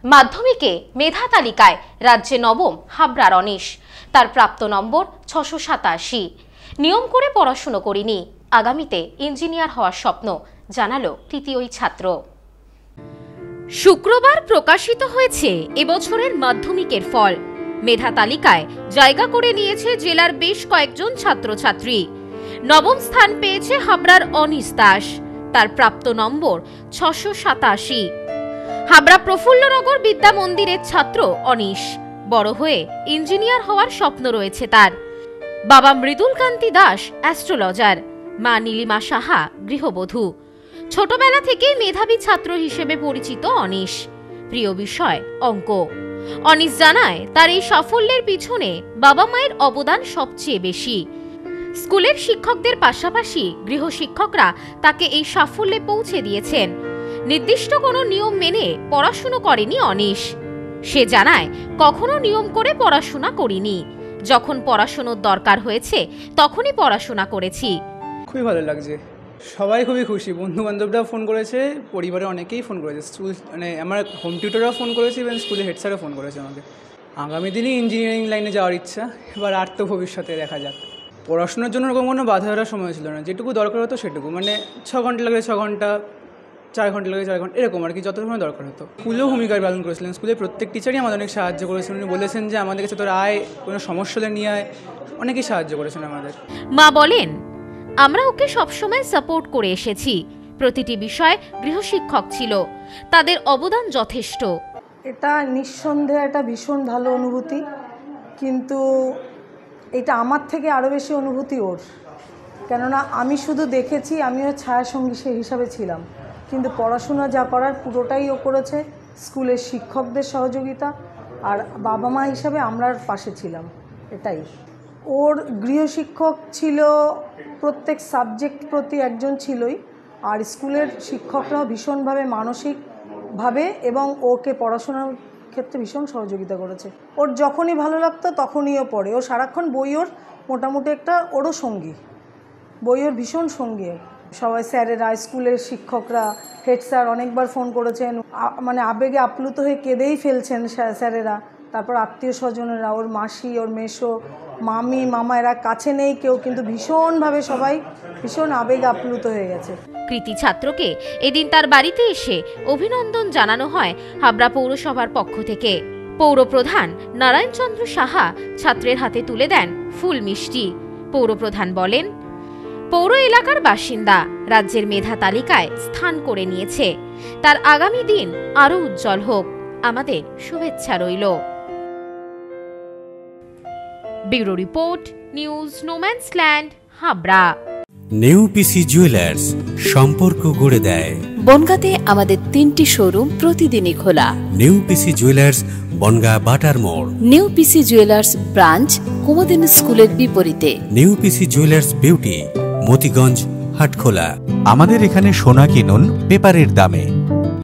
মাধ্যমিকে মেধা তালিকায় রাজ্যে নবম হাবড়ার অনিশ। তার প্রাপ্ত নম্বর 687। নিয়ম করে পড়াশুনো করিনি, আগামীতে ইঞ্জিনিয়ার হওয়ার স্বপ্ন, জানালো তৃতীয় ছাত্র। শুক্রবার প্রকাশিত হয়েছে এবছরের মাধ্যমিকের ফল। মেধা তালিকায় জায়গা করে নিয়েছে জেলার বেশ কয়েকজন ছাত্রছাত্রী। নবম স্থান পেয়েছে হাবড়ার অনিশ দাস। তার প্রাপ্ত নম্বর 687। হাবড়া প্রফুল্লনগর বিদ্যা মন্দিরের ছাত্র অনিশ। বড় হয়ে ইঞ্জিনিয়ার হওয়ার স্বপ্ন রয়েছে তার। বাবা মৃদুল কান্তি দাস অ্যাস্ট্রোলজার, মা নীলিমা সাহা গৃহবধূ। ছোটবেলা থেকেই মেধাবী ছাত্র হিসেবে পরিচিত অনিশ। প্রিয় বিষয় অঙ্ক। অনিশ জানায় তার এই সাফল্যের পিছনে বাবা মায়ের অবদান সবচেয়ে বেশি। স্কুলের শিক্ষকদের পাশাপাশি গৃহশিক্ষকরা তাকে এই সাফল্যে পৌঁছে দিয়েছেন। নির্দিষ্ট কোনো নিয়ম মেনে পড়াশুনো করেনি অনিশ। সে জানায়, কখনো নিয়ম করে পড়াশোনা করিনি, যখন পড়াশোনার দরকার হয়েছে তখনই পড়াশোনা করেছি। খুবই ভালো লাগছে, সবাই খুবই খুশি। বন্ধু বান্ধবরাও ফোন করেছে, পরিবারে অনেকেই ফোন করেছে, স্কুল আমার হোম টিউটররাও ফোন করেছে, এবং স্কুলে হেড স্যারও ফোন করেছে আমাকে। আগামী দিনে ইঞ্জিনিয়ারিং লাইনে যাওয়ার ইচ্ছা, এবার আর তো ভবিষ্যতে দেখা যাক। পড়াশোনার জন্য ওরকম কোনো বাধা ধরার সময় ছিল না, যেটুকু দরকার হতো সেটুকু, 6 ঘন্টা লাগলে 6 ঘন্টা, 4 ঘন্টা লাগে 4 ঘন্টা, এরকম আর কি, যত সময় দরকার হতো। স্কুলেও ভূমিকা পালন করেছিলেন, স্কুলের প্রত্যেক টিচারই আমাদের অনেক সাহায্য করেছেন। উনি বলেছেন যে আমাদের কাছে তোর আয়, কোনো সমস্যা হলে নিয়ে আয়, অনেকেই সাহায্য করেছেন আমাদের। মা বলেন, আমরা ওকে সবসময় সাপোর্ট করে এসেছি। প্রতিটি বিষয় গৃহশিক্ষক ছিল, তাদের অবদান যথেষ্ট। এটা নিঃসন্দেহে একটা ভীষণ ভালো অনুভূতি, কিন্তু এটা আমার থেকে আরও বেশি অনুভূতি ওর। কেননা আমি শুধু দেখেছি, আমিও ছায়াসঙ্গী হিসাবে ছিলাম, কিন্তু পড়াশোনা যা করার পুরোটাই ও করেছে। স্কুলের শিক্ষকদের সহযোগিতা আর বাবা মা হিসাবে আমরা পাশে ছিলাম, এটাই। ওর গৃহশিক্ষক ছিল, প্রত্যেক সাবজেক্ট প্রতি একজন ছিলই, আর স্কুলের শিক্ষকরাও ভীষণভাবে মানসিকভাবে এবং ওকে পড়াশোনার ক্ষেত্রে ভীষণ সহযোগিতা করেছে। ওর যখনই ভালো লাগতো তখনই ও পড়ে। ও সারাক্ষণ বই, ওর মোটামুটি একটা ওরও সঙ্গী, বই ওর ভীষণ সঙ্গী। সবাই স্যারেরা, স্কুলের শিক্ষকরা, হেড স্যার অনেকবার ফোন করেছেন, আবেগে আপ্লুত হয়ে কেঁদেই ফেলছেন স্যারেরা। তারপর আত্মীয় স্বজনেরা, ওর মাসি, ওর মেসো, মামি, মামা, এরা কাছে নেই কেউ, কিন্তু ভীষণভাবে সবাই ভীষণ আবেগে আপ্লুত হয়ে গেছে। কৃতি ছাত্রকে এদিন তার বাড়িতে এসে অভিনন্দন জানানো হয় হাবড়া পৌরসভার পক্ষ থেকে। পৌরপ্রধান নারায়ণচন্দ্র সাহা ছাত্রের হাতে তুলে দেন ফুল মিষ্টি। পৌরপ্রধান বলেন, পৌর এলাকার বাসিন্দা, রাজ্যের মেধা তালিকায় স্থান করে নিয়েছে। তার আগামী দিন আরো উজ্জ্বল হোক, আমাদের শুভেচ্ছা রইল। Bureau report, news no man's land, Habra. নেউপিসি জুয়েলার্স, সম্পর্ক গড়ে দেয়। বনগাঁতে আমাদের 3টি শোরুম প্রতিদিনই খোলা। নেউপিসি জুয়েলার্স, বনগাঁ বাটার মোড়। নেউপিসি জুয়েলার্স ব্রাঞ্চ, কুমুদিনী স্কুলের বিপরীতে। নেউপিসি জুয়েলার্স বিউটি, মতিগঞ্জ, হাটখোলা। আমাদের এখানে সোনা কিনুন পেপারের দামে।